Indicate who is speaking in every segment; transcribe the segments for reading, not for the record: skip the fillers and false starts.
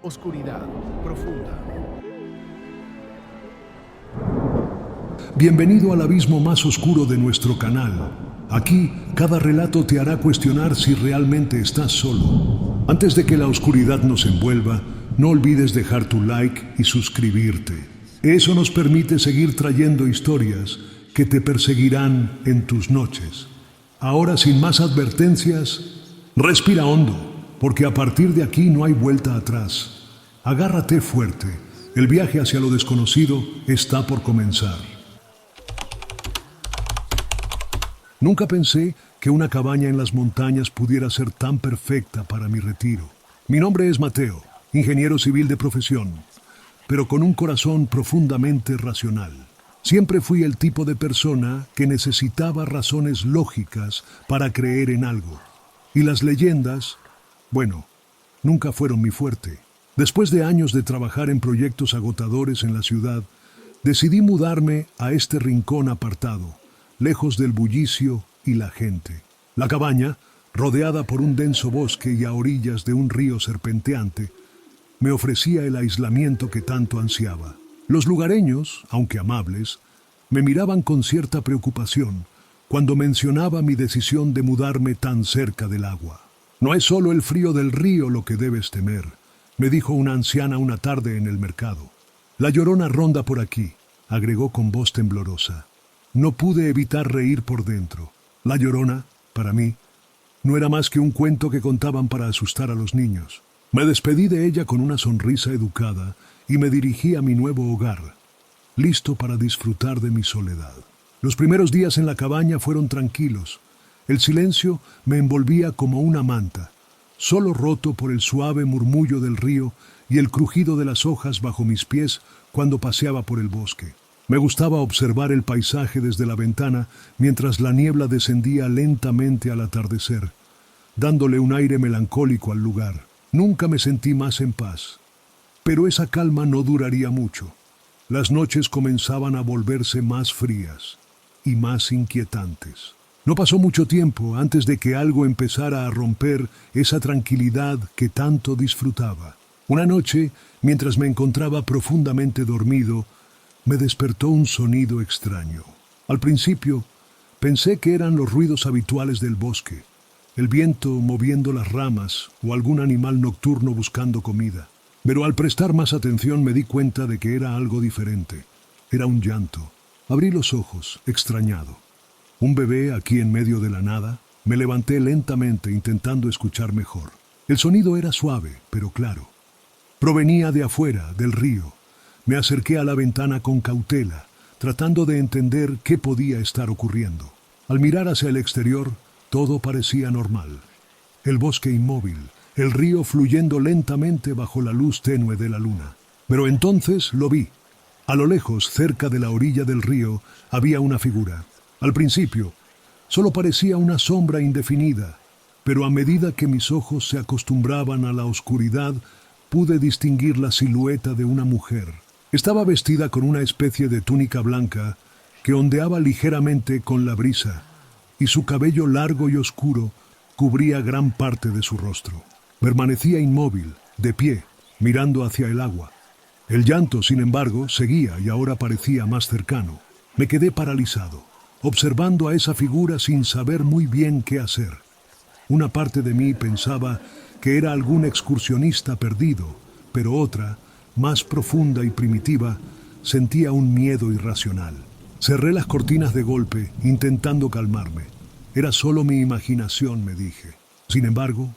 Speaker 1: Oscuridad profunda.
Speaker 2: Bienvenido al abismo más oscuro de nuestro canal. Aquí, cada relato te hará cuestionar si realmente estás solo. Antes de que la oscuridad nos envuelva, no olvides dejar tu like y suscribirte. Eso nos permite seguir trayendo historias que te perseguirán en tus noches. Ahora, sin más advertencias, respira hondo, porque a partir de aquí no hay vuelta atrás. Agárrate fuerte. El viaje hacia lo desconocido está por comenzar. Nunca pensé que una cabaña en las montañas pudiera ser tan perfecta para mi retiro. Mi nombre es Mateo, ingeniero civil de profesión, pero con un corazón profundamente racional. Siempre fui el tipo de persona que necesitaba razones lógicas para creer en algo. Y las leyendas, bueno, nunca fueron mi fuerte. Después de años de trabajar en proyectos agotadores en la ciudad, decidí mudarme a este rincón apartado, lejos del bullicio y la gente. La cabaña, rodeada por un denso bosque y a orillas de un río serpenteante, me ofrecía el aislamiento que tanto ansiaba. Los lugareños, aunque amables, me miraban con cierta preocupación cuando mencionaba mi decisión de mudarme tan cerca del agua. No es solo el frío del río lo que debes temer, me dijo una anciana una tarde en el mercado. La Llorona ronda por aquí, agregó con voz temblorosa. No pude evitar reír por dentro. La Llorona, para mí, no era más que un cuento que contaban para asustar a los niños. Me despedí de ella con una sonrisa educada y me dirigí a mi nuevo hogar, listo para disfrutar de mi soledad. Los primeros días en la cabaña fueron tranquilos. El silencio me envolvía como una manta, solo roto por el suave murmullo del río y el crujido de las hojas bajo mis pies cuando paseaba por el bosque. Me gustaba observar el paisaje desde la ventana mientras la niebla descendía lentamente al atardecer, dándole un aire melancólico al lugar. Nunca me sentí más en paz. Pero esa calma no duraría mucho. Las noches comenzaban a volverse más frías y más inquietantes. No pasó mucho tiempo antes de que algo empezara a romper esa tranquilidad que tanto disfrutaba. Una noche, mientras me encontraba profundamente dormido, me despertó un sonido extraño. Al principio, pensé que eran los ruidos habituales del bosque, el viento moviendo las ramas o algún animal nocturno buscando comida. Pero al prestar más atención me di cuenta de que era algo diferente. Era un llanto. Abrí los ojos, extrañado. ¿Un bebé aquí en medio de la nada? Me levanté lentamente intentando escuchar mejor. El sonido era suave, pero claro. Provenía de afuera, del río. Me acerqué a la ventana con cautela, tratando de entender qué podía estar ocurriendo. Al mirar hacia el exterior, todo parecía normal. El bosque inmóvil, el río fluyendo lentamente bajo la luz tenue de la luna. Pero entonces lo vi. A lo lejos, cerca de la orilla del río, había una figura. Al principio, solo parecía una sombra indefinida, pero a medida que mis ojos se acostumbraban a la oscuridad, pude distinguir la silueta de una mujer. Estaba vestida con una especie de túnica blanca que ondeaba ligeramente con la brisa, y su cabello largo y oscuro cubría gran parte de su rostro. Permanecía inmóvil, de pie, mirando hacia el agua. El llanto, sin embargo, seguía y ahora parecía más cercano. Me quedé paralizado, observando a esa figura sin saber muy bien qué hacer. Una parte de mí pensaba que era algún excursionista perdido, pero otra, más profunda y primitiva, sentía un miedo irracional. Cerré las cortinas de golpe, intentando calmarme. Era solo mi imaginación, me dije. Sin embargo,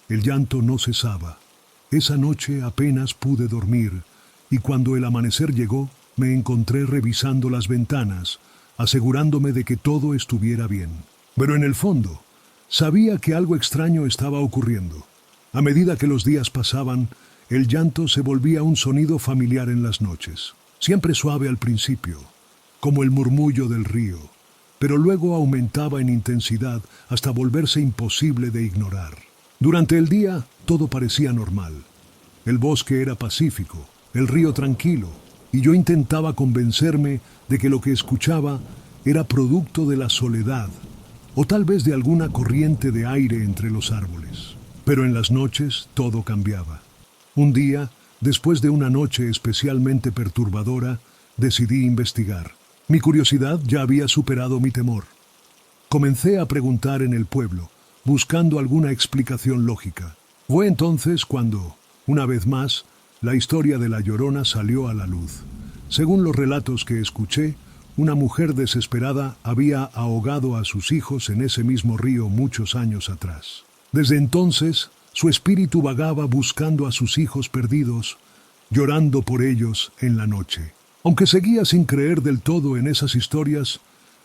Speaker 2: el llanto no cesaba. Esa noche apenas pude dormir, y cuando el amanecer llegó, me encontré revisando las ventanas, asegurándome de que todo estuviera bien. Pero en el fondo, sabía que algo extraño estaba ocurriendo. A medida que los días pasaban, el llanto se volvía un sonido familiar en las noches. Siempre suave al principio, como el murmullo del río, pero luego aumentaba en intensidad hasta volverse imposible de ignorar. Durante el día, todo parecía normal. El bosque era pacífico, el río tranquilo, y yo intentaba convencerme de que lo que escuchaba era producto de la soledad, o tal vez de alguna corriente de aire entre los árboles. Pero en las noches todo cambiaba. Un día, Después de una noche especialmente perturbadora, decidí investigar. Mi curiosidad ya había superado mi temor. Comencé a preguntar en el pueblo, buscando alguna explicación lógica. Fue entonces cuando, una vez más, la historia de La Llorona salió a la luz. Según los relatos que escuché, una mujer desesperada había ahogado a sus hijos en ese mismo río muchos años atrás. Desde entonces, su espíritu vagaba buscando a sus hijos perdidos, llorando por ellos en la noche. Aunque seguía sin creer del todo en esas historias,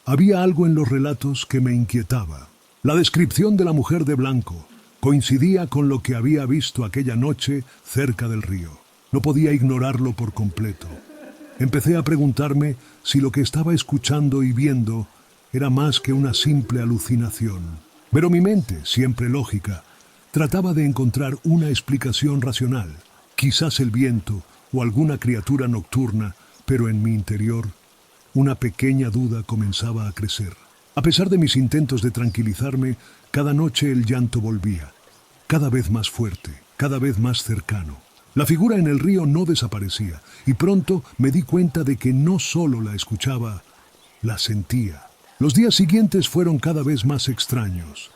Speaker 2: había algo en los relatos que me inquietaba. La descripción de la mujer de blanco coincidía con lo que había visto aquella noche cerca del río. No podía ignorarlo por completo. Empecé a preguntarme si lo que estaba escuchando y viendo era más que una simple alucinación. Pero mi mente, siempre lógica, trataba de encontrar una explicación racional, quizás el viento o alguna criatura nocturna, pero en mi interior una pequeña duda comenzaba a crecer. A pesar de mis intentos de tranquilizarme, cada noche el llanto volvía, cada vez más fuerte, cada vez más cercano. La figura en el río no desaparecía, y pronto me di cuenta de que no solo la escuchaba, la sentía. Los días siguientes fueron cada vez más extraños.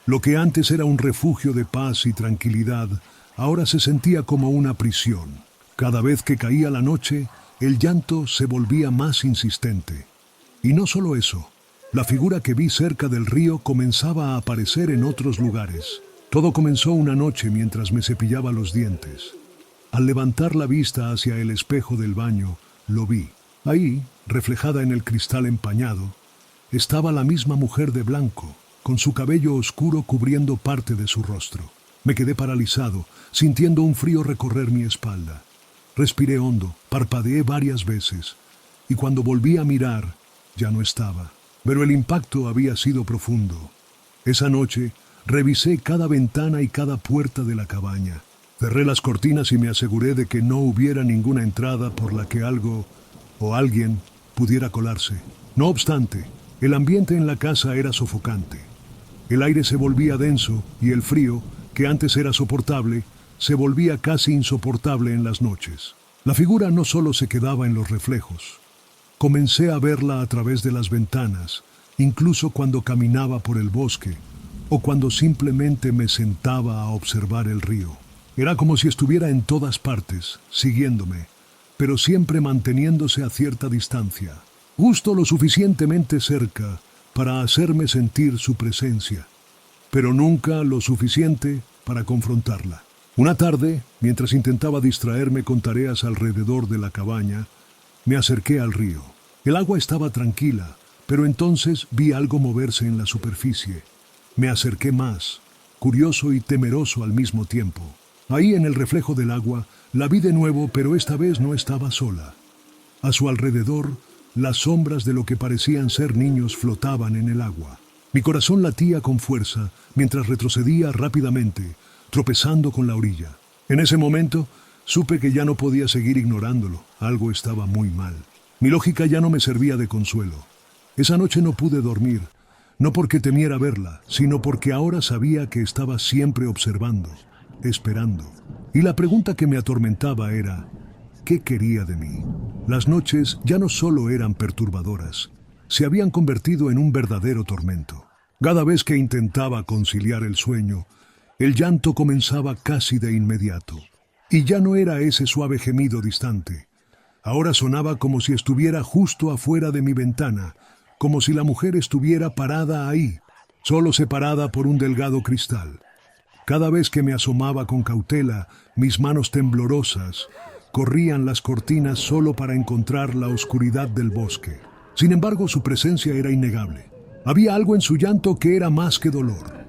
Speaker 2: Lo que antes era un refugio de paz y tranquilidad, ahora se sentía como una prisión. Cada vez que caía la noche, el llanto se volvía más insistente. Y no solo eso, la figura que vi cerca del río comenzaba a aparecer en otros lugares. Todo comenzó una noche mientras me cepillaba los dientes. Al levantar la vista hacia el espejo del baño, lo vi. Ahí, reflejada en el cristal empañado, estaba la misma mujer de blanco, con su cabello oscuro cubriendo parte de su rostro. Me quedé paralizado, sintiendo un frío recorrer mi espalda. Respiré hondo, parpadeé varias veces, y cuando volví a mirar, ya no estaba. Pero el impacto había sido profundo. Esa noche, revisé cada ventana y cada puerta de la cabaña. Cerré las cortinas y me aseguré de que no hubiera ninguna entrada por la que algo o alguien pudiera colarse. No obstante, el ambiente en la casa era sofocante. El aire se volvía denso y el frío, que antes era soportable, se volvía casi insoportable en las noches. La figura no solo se quedaba en los reflejos. Comencé a verla a través de las ventanas, incluso cuando caminaba por el bosque o cuando simplemente me sentaba a observar el río. Era como si estuviera en todas partes, siguiéndome, pero siempre manteniéndose a cierta distancia, justo lo suficientemente cerca para hacerme sentir su presencia, pero nunca lo suficiente para confrontarla. Una tarde, mientras intentaba distraerme con tareas alrededor de la cabaña, me acerqué al río. El agua estaba tranquila, pero entonces vi algo moverse en la superficie. Me acerqué más, curioso y temeroso al mismo tiempo. Ahí en el reflejo del agua, la vi de nuevo, pero esta vez no estaba sola. A su alrededor, las sombras de lo que parecían ser niños flotaban en el agua. Mi corazón latía con fuerza mientras retrocedía rápidamente, tropezando con la orilla. En ese momento, supe que ya no podía seguir ignorándolo. Algo estaba muy mal. Mi lógica ya no me servía de consuelo. Esa noche no pude dormir, no porque temiera verla, sino porque ahora sabía que estaba siempre observando, esperando. Y la pregunta que me atormentaba era, ¿qué quería de mí? Las noches ya no solo eran perturbadoras, se habían convertido en un verdadero tormento. Cada vez que intentaba conciliar el sueño, el llanto comenzaba casi de inmediato. Y ya no era ese suave gemido distante. Ahora sonaba como si estuviera justo afuera de mi ventana, como si la mujer estuviera parada ahí, solo separada por un delgado cristal. Cada vez que me asomaba con cautela, mis manos temblorosas corrían las cortinas solo para encontrar la oscuridad del bosque. Sin embargo, su presencia era innegable. Había algo en su llanto que era más que dolor.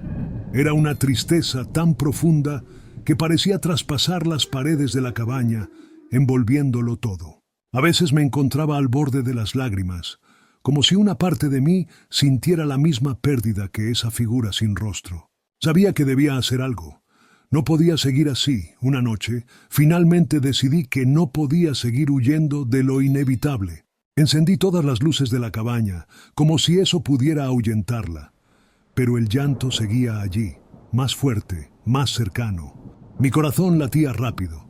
Speaker 2: Era una tristeza tan profunda que parecía traspasar las paredes de la cabaña, envolviéndolo todo. A veces me encontraba al borde de las lágrimas, como si una parte de mí sintiera la misma pérdida que esa figura sin rostro. Sabía que debía hacer algo. No podía seguir así. Una noche, finalmente decidí que no podía seguir huyendo de lo inevitable. Encendí todas las luces de la cabaña, como si eso pudiera ahuyentarla. Pero el llanto seguía allí, más fuerte, más cercano. Mi corazón latía rápido,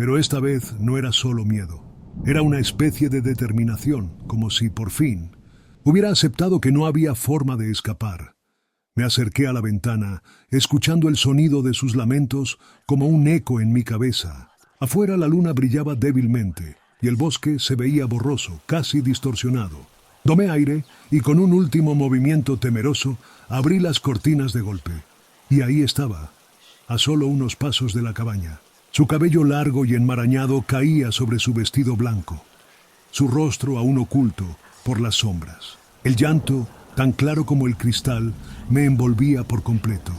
Speaker 2: Pero esta vez no era solo miedo. Era una especie de determinación, como si, por fin, hubiera aceptado que no había forma de escapar. Me acerqué a la ventana, escuchando el sonido de sus lamentos como un eco en mi cabeza. Afuera la luna brillaba débilmente y el bosque se veía borroso, casi distorsionado. Tomé aire y con un último movimiento temeroso abrí las cortinas de golpe. Y ahí estaba, a solo unos pasos de la cabaña. Su cabello largo y enmarañado caía sobre su vestido blanco, su rostro aún oculto por las sombras. El llanto, tan claro como el cristal, me envolvía por completo.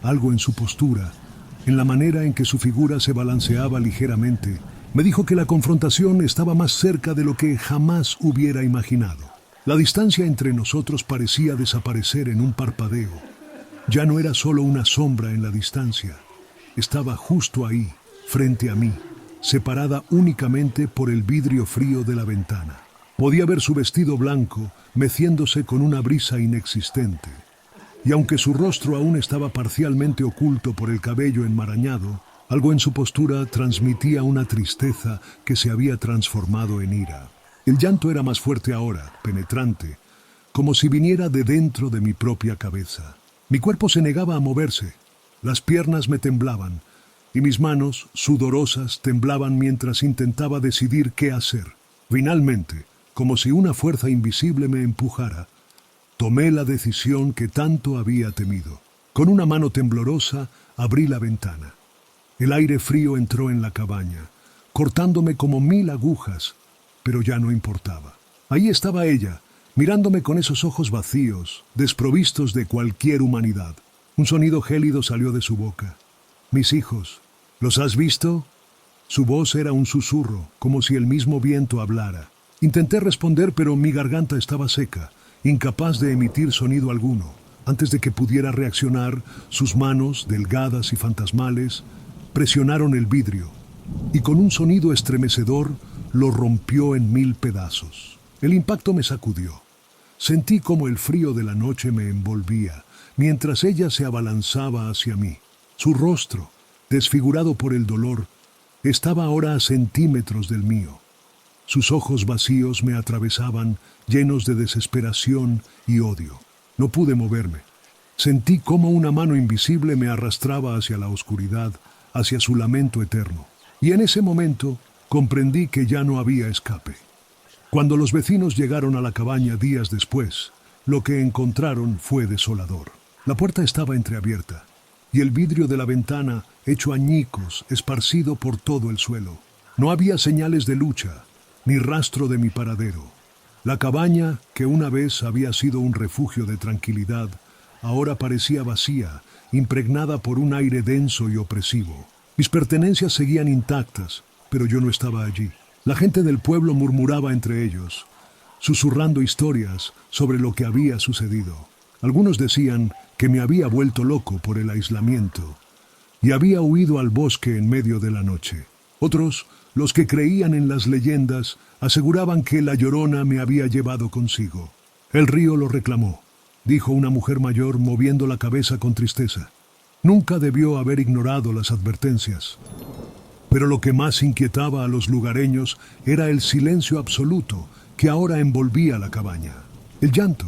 Speaker 2: Algo en su postura, en la manera en que su figura se balanceaba ligeramente, me dijo que la confrontación estaba más cerca de lo que jamás hubiera imaginado. La distancia entre nosotros parecía desaparecer en un parpadeo. Ya no era solo una sombra en la distancia. Estaba justo ahí, frente a mí, separada únicamente por el vidrio frío de la ventana. Podía ver su vestido blanco meciéndose con una brisa inexistente. Y aunque su rostro aún estaba parcialmente oculto por el cabello enmarañado, algo en su postura transmitía una tristeza que se había transformado en ira. El llanto era más fuerte ahora, penetrante, como si viniera de dentro de mi propia cabeza. Mi cuerpo se negaba a moverse, las piernas me temblaban, y mis manos, sudorosas, temblaban mientras intentaba decidir qué hacer. Finalmente, como si una fuerza invisible me empujara, tomé la decisión que tanto había temido. Con una mano temblorosa, abrí la ventana. El aire frío entró en la cabaña, cortándome como 1000 agujas, pero ya no importaba. Ahí estaba ella, mirándome con esos ojos vacíos, desprovistos de cualquier humanidad. Un sonido gélido salió de su boca. «Mis hijos, ¿los has visto?» Su voz era un susurro, como si el mismo viento hablara. Intenté responder, pero mi garganta estaba seca, incapaz de emitir sonido alguno. Antes de que pudiera reaccionar, sus manos, delgadas y fantasmales, presionaron el vidrio, y con un sonido estremecedor lo rompió en 1000 pedazos. El impacto me sacudió. Sentí como el frío de la noche me envolvía, mientras ella se abalanzaba hacia mí. Su rostro, desfigurado por el dolor, estaba ahora a centímetros del mío. Sus ojos vacíos me atravesaban, llenos de desesperación y odio. No pude moverme. Sentí como una mano invisible me arrastraba hacia la oscuridad, hacia su lamento eterno. Y en ese momento comprendí que ya no había escape. Cuando los vecinos llegaron a la cabaña días después, lo que encontraron fue desolador. La puerta estaba entreabierta, y el vidrio de la ventana hecho añicos, esparcido por todo el suelo. No había señales de lucha, ni rastro de mi paradero. La cabaña, que una vez había sido un refugio de tranquilidad, ahora parecía vacía, impregnada por un aire denso y opresivo. Mis pertenencias seguían intactas, pero yo no estaba allí. La gente del pueblo murmuraba entre ellos, susurrando historias sobre lo que había sucedido. Algunos decían que me había vuelto loco por el aislamiento y había huido al bosque en medio de la noche. Otros, los que creían en las leyendas, aseguraban que la Llorona me había llevado consigo. «El río lo reclamó», dijo una mujer mayor moviendo la cabeza con tristeza. Nunca debió haber ignorado las advertencias. Pero lo que más inquietaba a los lugareños era el silencio absoluto que ahora envolvía la cabaña. El llanto,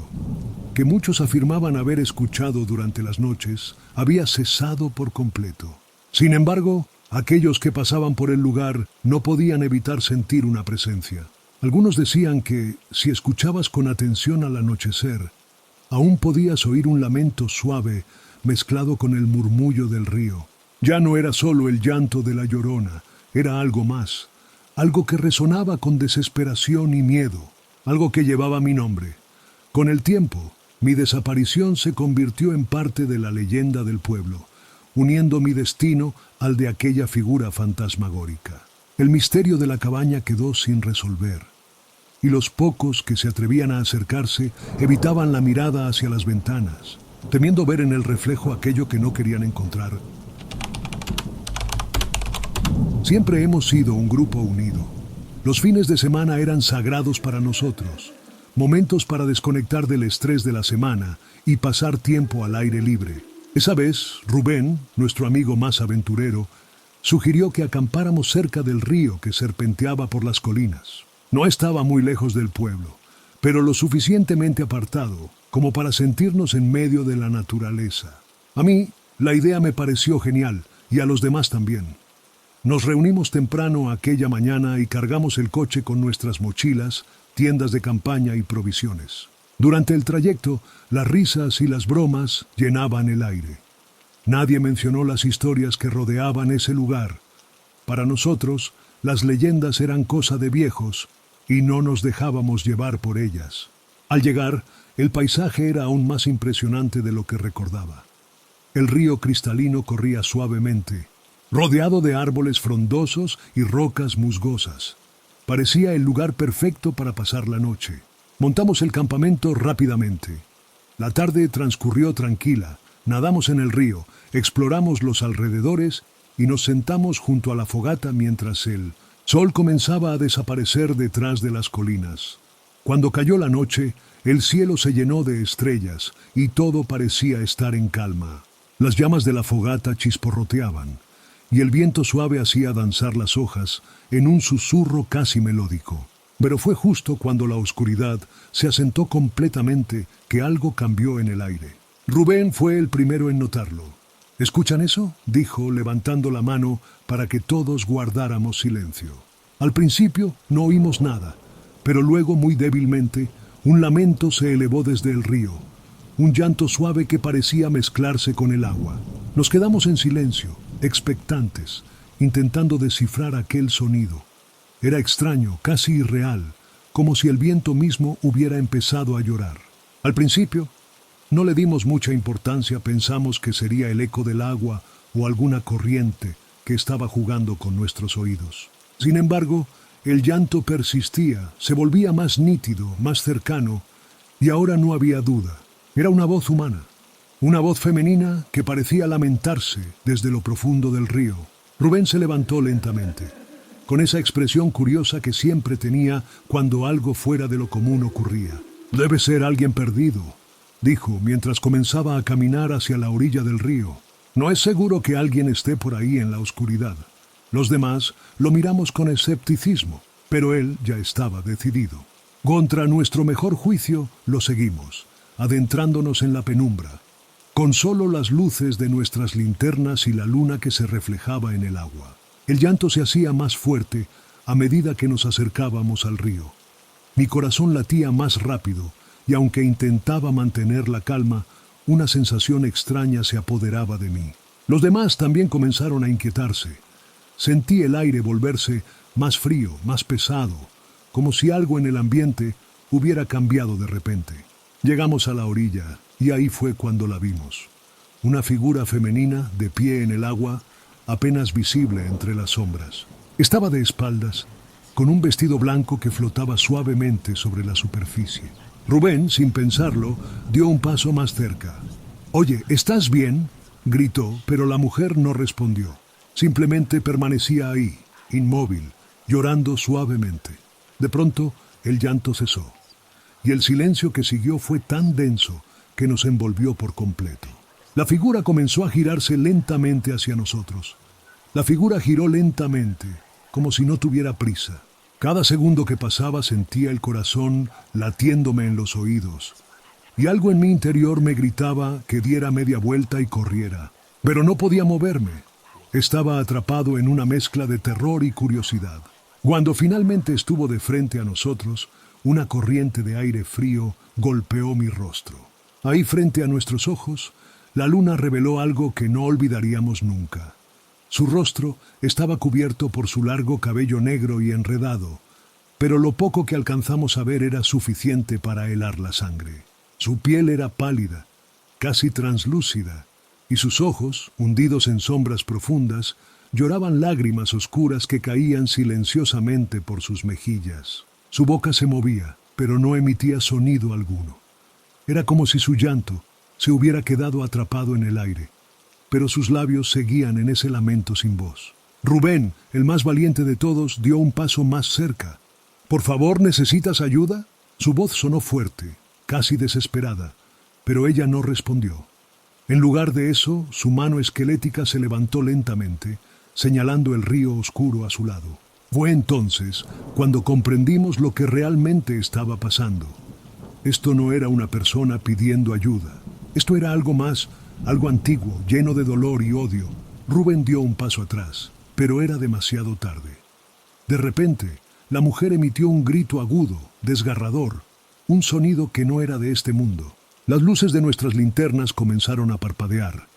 Speaker 2: que muchos afirmaban haber escuchado durante las noches, había cesado por completo. Sin embargo, aquellos que pasaban por el lugar no podían evitar sentir una presencia. Algunos decían que, si escuchabas con atención al anochecer, aún podías oír un lamento suave mezclado con el murmullo del río. Ya no era solo el llanto de la Llorona, era algo más, algo que resonaba con desesperación y miedo, algo que llevaba mi nombre. Con el tiempo, mi desaparición se convirtió en parte de la leyenda del pueblo, uniendo mi destino al de aquella figura fantasmagórica. El misterio de la cabaña quedó sin resolver, y los pocos que se atrevían a acercarse evitaban la mirada hacia las ventanas, temiendo ver en el reflejo aquello que no querían encontrar. Siempre hemos sido un grupo unido. Los fines de semana eran sagrados para nosotros, momentos para desconectar del estrés de la semana y pasar tiempo al aire libre. Esa vez, Rubén, nuestro amigo más aventurero, sugirió que acampáramos cerca del río que serpenteaba por las colinas. No estaba muy lejos del pueblo, pero lo suficientemente apartado como para sentirnos en medio de la naturaleza. A mí, la idea me pareció genial, y a los demás también. Nos reunimos temprano aquella mañana y cargamos el coche con nuestras mochilas, tiendas de campaña y provisiones. Durante el trayecto, las risas y las bromas llenaban el aire. Nadie mencionó las historias que rodeaban ese lugar. Para nosotros, las leyendas eran cosa de viejos y no nos dejábamos llevar por ellas. Al llegar, el paisaje era aún más impresionante de lo que recordaba. El río cristalino corría suavemente, rodeado de árboles frondosos y rocas musgosas. Parecía el lugar perfecto para pasar la noche. Montamos el campamento rápidamente. La tarde transcurrió tranquila, nadamos en el río, exploramos los alrededores y nos sentamos junto a la fogata mientras el sol comenzaba a desaparecer detrás de las colinas. Cuando cayó la noche, el cielo se llenó de estrellas y todo parecía estar en calma. Las llamas de la fogata chisporroteaban y el viento suave hacía danzar las hojas en un susurro casi melódico. Pero fue justo cuando la oscuridad se asentó completamente que algo cambió en el aire. Rubén fue el primero en notarlo. ¿Escuchan eso?, dijo, levantando la mano para que todos guardáramos silencio. Al principio no oímos nada, pero luego, muy débilmente, un lamento se elevó desde el río, un llanto suave que parecía mezclarse con el agua. Nos quedamos en silencio, expectantes, intentando descifrar aquel sonido. Era extraño, casi irreal, como si el viento mismo hubiera empezado a llorar. Al principio, no le dimos mucha importancia, pensamos que sería el eco del agua o alguna corriente que estaba jugando con nuestros oídos. Sin embargo, el llanto persistía, se volvía más nítido, más cercano, y ahora no había duda. Era una voz humana, una voz femenina que parecía lamentarse desde lo profundo del río. Rubén se levantó lentamente, con esa expresión curiosa que siempre tenía cuando algo fuera de lo común ocurría. «Debe ser alguien perdido», dijo mientras comenzaba a caminar hacia la orilla del río. «No es seguro que alguien esté por ahí en la oscuridad». Los demás lo miramos con escepticismo, pero él ya estaba decidido. Contra nuestro mejor juicio, lo seguimos, adentrándonos en la penumbra, con solo las luces de nuestras linternas y la luna que se reflejaba en el agua. El llanto se hacía más fuerte a medida que nos acercábamos al río. Mi corazón latía más rápido, y aunque intentaba mantener la calma, una sensación extraña se apoderaba de mí. Los demás también comenzaron a inquietarse. Sentí el aire volverse más frío, más pesado, como si algo en el ambiente hubiera cambiado de repente. Llegamos a la orilla, y ahí fue cuando la vimos. Una figura femenina de pie en el agua, apenas visible entre las sombras. Estaba de espaldas, con un vestido blanco que flotaba suavemente sobre la superficie. Rubén, sin pensarlo, dio un paso más cerca. «Oye, ¿estás bien?», gritó, pero la mujer no respondió. Simplemente permanecía ahí, inmóvil, llorando suavemente. De pronto, el llanto cesó, y el silencio que siguió fue tan denso que nos envolvió por completo. La figura comenzó a girarse lentamente hacia nosotros. La figura giró lentamente, como si no tuviera prisa. Cada segundo que pasaba sentía el corazón latiéndome en los oídos, y algo en mi interior me gritaba que diera media vuelta y corriera. Pero no podía moverme. Estaba atrapado en una mezcla de terror y curiosidad. Cuando finalmente estuvo de frente a nosotros, una corriente de aire frío golpeó mi rostro. Ahí, frente a nuestros ojos, la luna reveló algo que no olvidaríamos nunca. Su rostro estaba cubierto por su largo cabello negro y enredado, pero lo poco que alcanzamos a ver era suficiente para helar la sangre. Su piel era pálida, casi translúcida, y sus ojos, hundidos en sombras profundas, lloraban lágrimas oscuras que caían silenciosamente por sus mejillas. Su boca se movía, pero no emitía sonido alguno. Era como si su llanto se hubiera quedado atrapado en el aire, pero sus labios seguían en ese lamento sin voz. Rubén, el más valiente de todos, dio un paso más cerca. «¿Por favor, necesitas ayuda?». Su voz sonó fuerte, casi desesperada, pero ella no respondió. En lugar de eso, su mano esquelética se levantó lentamente, señalando el río oscuro a su lado. Fue entonces cuando comprendimos lo que realmente estaba pasando. Esto no era una persona pidiendo ayuda. Esto era algo más, algo antiguo, lleno de dolor y odio. Rubén dio un paso atrás, pero era demasiado tarde. De repente, la mujer emitió un grito agudo, desgarrador, un sonido que no era de este mundo. Las luces de nuestras linternas comenzaron a parpadear,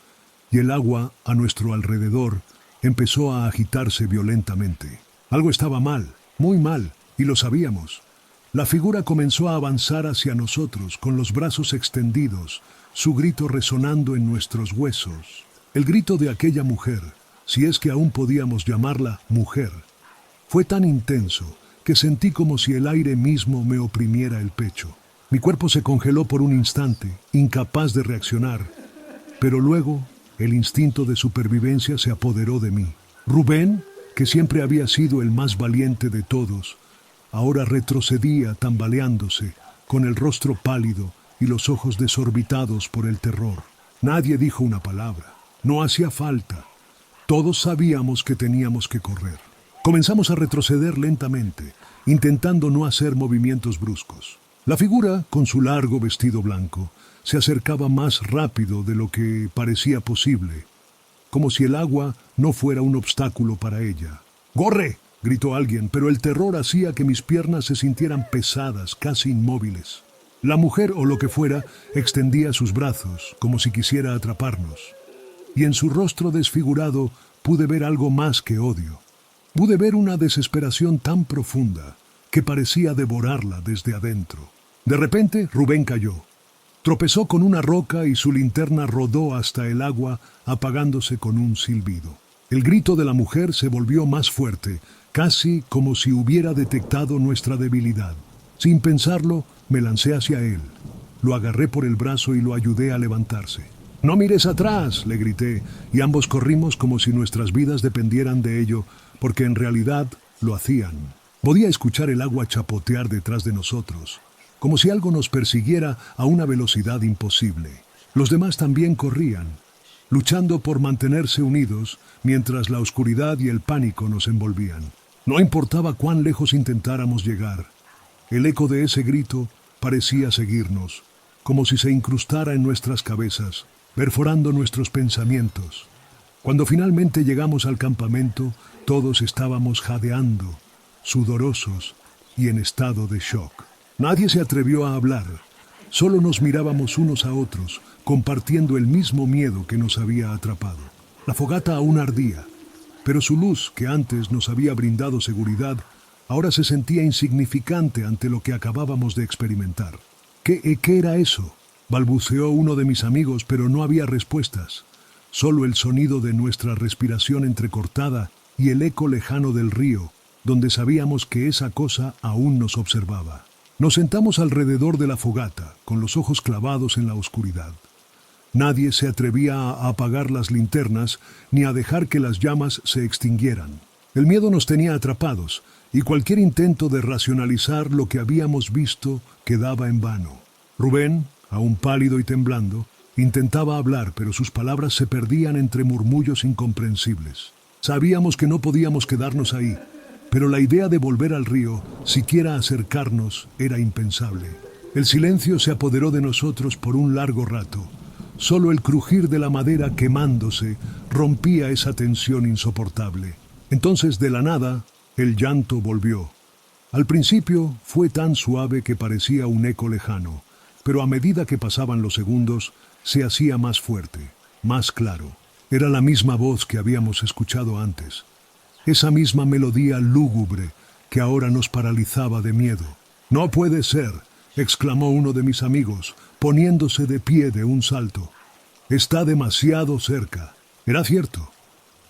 Speaker 2: y el agua a nuestro alrededor empezó a agitarse violentamente. Algo estaba mal, muy mal, y lo sabíamos. La figura comenzó a avanzar hacia nosotros con los brazos extendidos, su grito resonando en nuestros huesos. El grito de aquella mujer, si es que aún podíamos llamarla mujer, fue tan intenso que sentí como si el aire mismo me oprimiera el pecho. Mi cuerpo se congeló por un instante, incapaz de reaccionar, pero luego el instinto de supervivencia se apoderó de mí. Rubén, que siempre había sido el más valiente de todos, ahora retrocedía tambaleándose, con el rostro pálido y los ojos desorbitados por el terror. Nadie dijo una palabra. No hacía falta. Todos sabíamos que teníamos que correr. Comenzamos a retroceder lentamente, intentando no hacer movimientos bruscos. La figura, con su largo vestido blanco, se acercaba más rápido de lo que parecía posible, como si el agua no fuera un obstáculo para ella. ¡Corre!, gritó alguien, pero el terror hacía que mis piernas se sintieran pesadas, casi inmóviles. La mujer, o lo que fuera, extendía sus brazos, como si quisiera atraparnos. Y en su rostro desfigurado pude ver algo más que odio. Pude ver una desesperación tan profunda que parecía devorarla desde adentro. De repente, Rubén cayó. Tropezó con una roca y su linterna rodó hasta el agua, apagándose con un silbido. El grito de la mujer se volvió más fuerte, casi como si hubiera detectado nuestra debilidad. Sin pensarlo, me lancé hacia él. Lo agarré por el brazo y lo ayudé a levantarse. «¡No mires atrás!», le grité, y ambos corrimos como si nuestras vidas dependieran de ello, porque en realidad lo hacían. Podía escuchar el agua chapotear detrás de nosotros, como si algo nos persiguiera a una velocidad imposible. Los demás también corrían, luchando por mantenerse unidos mientras la oscuridad y el pánico nos envolvían. No importaba cuán lejos intentáramos llegar. El eco de ese grito parecía seguirnos, como si se incrustara en nuestras cabezas, perforando nuestros pensamientos. Cuando finalmente llegamos al campamento, todos estábamos jadeando, sudorosos y en estado de shock. Nadie se atrevió a hablar. Solo nos mirábamos unos a otros, compartiendo el mismo miedo que nos había atrapado. La fogata aún ardía, pero su luz, que antes nos había brindado seguridad, ahora se sentía insignificante ante lo que acabábamos de experimentar. ¿Qué era eso?, balbuceó uno de mis amigos, pero no había respuestas. Solo el sonido de nuestra respiración entrecortada y el eco lejano del río, donde sabíamos que esa cosa aún nos observaba. Nos sentamos alrededor de la fogata, con los ojos clavados en la oscuridad. Nadie se atrevía a apagar las linternas ni a dejar que las llamas se extinguieran. El miedo nos tenía atrapados, y cualquier intento de racionalizar lo que habíamos visto quedaba en vano. Rubén, aún pálido y temblando, intentaba hablar, pero sus palabras se perdían entre murmullos incomprensibles. Sabíamos que no podíamos quedarnos ahí, pero la idea de volver al río, siquiera acercarnos, era impensable. El silencio se apoderó de nosotros por un largo rato. Solo el crujir de la madera quemándose rompía esa tensión insoportable. Entonces, de la nada, el llanto volvió. Al principio fue tan suave que parecía un eco lejano, pero a medida que pasaban los segundos, se hacía más fuerte, más claro. Era la misma voz que habíamos escuchado antes. Esa misma melodía lúgubre que ahora nos paralizaba de miedo. «¡No puede ser!», exclamó uno de mis amigos, poniéndose de pie de un salto. «Está demasiado cerca». Era cierto.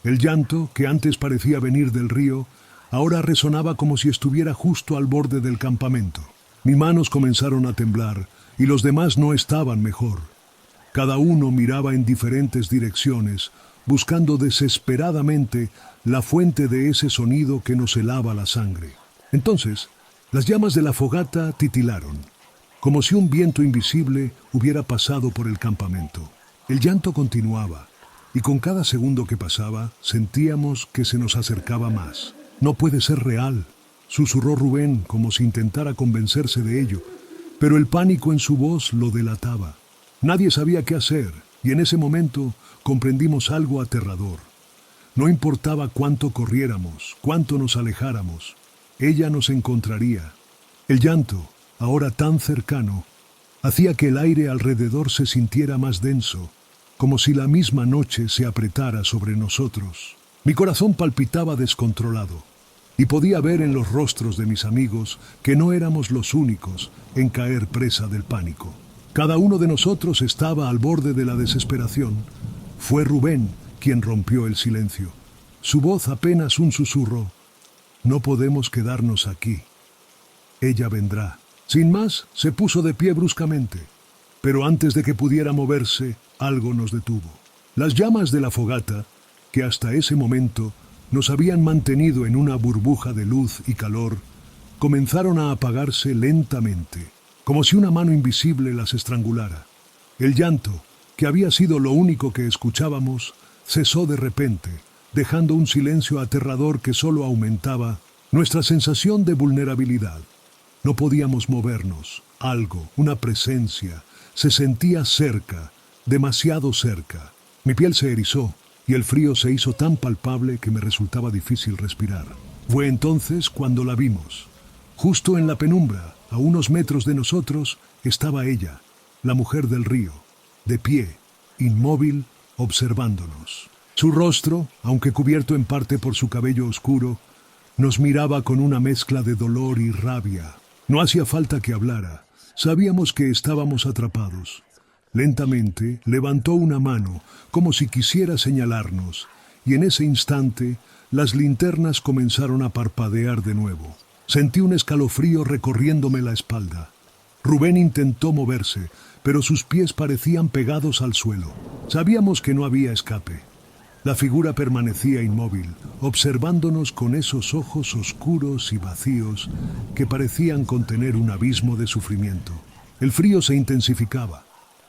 Speaker 2: El llanto, que antes parecía venir del río, ahora resonaba como si estuviera justo al borde del campamento. Mis manos comenzaron a temblar, y los demás no estaban mejor. Cada uno miraba en diferentes direcciones, buscando desesperadamente la fuente de ese sonido que nos helaba la sangre. Entonces, las llamas de la fogata titilaron, como si un viento invisible hubiera pasado por el campamento. El llanto continuaba, y con cada segundo que pasaba sentíamos que se nos acercaba más. No puede ser real, susurró Rubén como si intentara convencerse de ello, pero el pánico en su voz lo delataba. Nadie sabía qué hacer y en ese momento comprendimos algo aterrador. No importaba cuánto corriéramos, cuánto nos alejáramos, ella nos encontraría. El llanto, ahora tan cercano, hacía que el aire alrededor se sintiera más denso, como si la misma noche se apretara sobre nosotros. Mi corazón palpitaba descontrolado, y podía ver en los rostros de mis amigos que no éramos los únicos en caer presa del pánico. Cada uno de nosotros estaba al borde de la desesperación. Fue Rubén quien rompió el silencio. Su voz apenas un susurro. No podemos quedarnos aquí. Ella vendrá. Sin más, se puso de pie bruscamente. Pero antes de que pudiera moverse, algo nos detuvo. Las llamas de la fogata, que hasta ese momento nos habían mantenido en una burbuja de luz y calor, comenzaron a apagarse lentamente, como si una mano invisible las estrangulara. El llanto, que había sido lo único que escuchábamos, cesó de repente, dejando un silencio aterrador que solo aumentaba nuestra sensación de vulnerabilidad. No podíamos movernos. Algo, una presencia, se sentía cerca, demasiado cerca. Mi piel se erizó y el frío se hizo tan palpable que me resultaba difícil respirar. Fue entonces cuando la vimos. Justo en la penumbra, a unos metros de nosotros, estaba ella, la mujer del río, de pie, inmóvil, observándonos. Su rostro, aunque cubierto en parte por su cabello oscuro, nos miraba con una mezcla de dolor y rabia. No hacía falta que hablara. Sabíamos que estábamos atrapados. Lentamente levantó una mano, como si quisiera señalarnos, y en ese instante las linternas comenzaron a parpadear de nuevo. Sentí un escalofrío recorriéndome la espalda. Rubén intentó moverse, pero sus pies parecían pegados al suelo. Sabíamos que no había escape. La figura permanecía inmóvil, observándonos con esos ojos oscuros y vacíos que parecían contener un abismo de sufrimiento. El frío se intensificaba,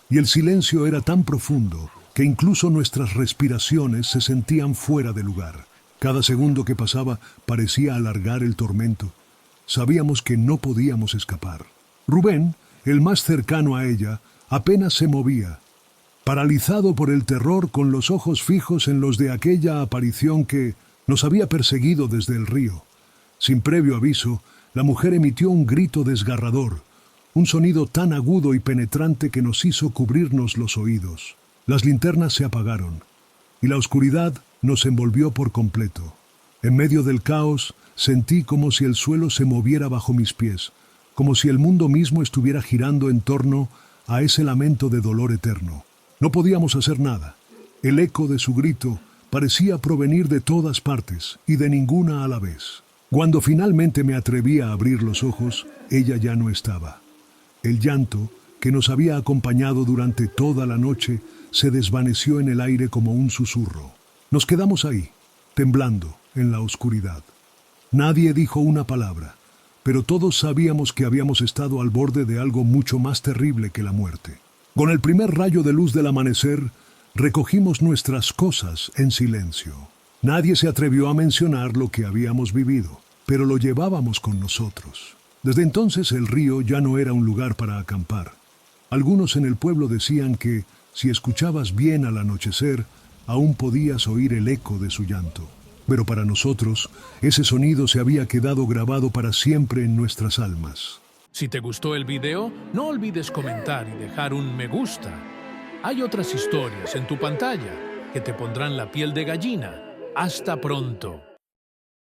Speaker 2: y el silencio era tan profundo que incluso nuestras respiraciones se sentían fuera de lugar. Cada segundo que pasaba parecía alargar el tormento. Sabíamos que no podíamos escapar. Rubén, el más cercano a ella, apenas se movía, paralizado por el terror, con los ojos fijos en los de aquella aparición que nos había perseguido desde el río. Sin previo aviso, la mujer emitió un grito desgarrador, un sonido tan agudo y penetrante que nos hizo cubrirnos los oídos. Las linternas se apagaron, y la oscuridad nos envolvió por completo. En medio del caos, sentí como si el suelo se moviera bajo mis pies, como si el mundo mismo estuviera girando en torno a ese lamento de dolor eterno. No podíamos hacer nada. El eco de su grito parecía provenir de todas partes y de ninguna a la vez. Cuando finalmente me atreví a abrir los ojos, ella ya no estaba. El llanto, que nos había acompañado durante toda la noche, se desvaneció en el aire como un susurro. Nos quedamos ahí, temblando en la oscuridad. Nadie dijo una palabra, pero todos sabíamos que habíamos estado al borde de algo mucho más terrible que la muerte. Con el primer rayo de luz del amanecer, recogimos nuestras cosas en silencio. Nadie se atrevió a mencionar lo que habíamos vivido, pero lo llevábamos con nosotros. Desde entonces el río ya no era un lugar para acampar. Algunos en el pueblo decían que, si escuchabas bien al anochecer, aún podías oír el eco de su llanto. Pero para nosotros, ese sonido se había quedado grabado para siempre en nuestras almas.
Speaker 1: Si te gustó el video, no olvides comentar y dejar un me gusta. Hay otras historias en tu pantalla que te pondrán la piel de gallina. Hasta pronto.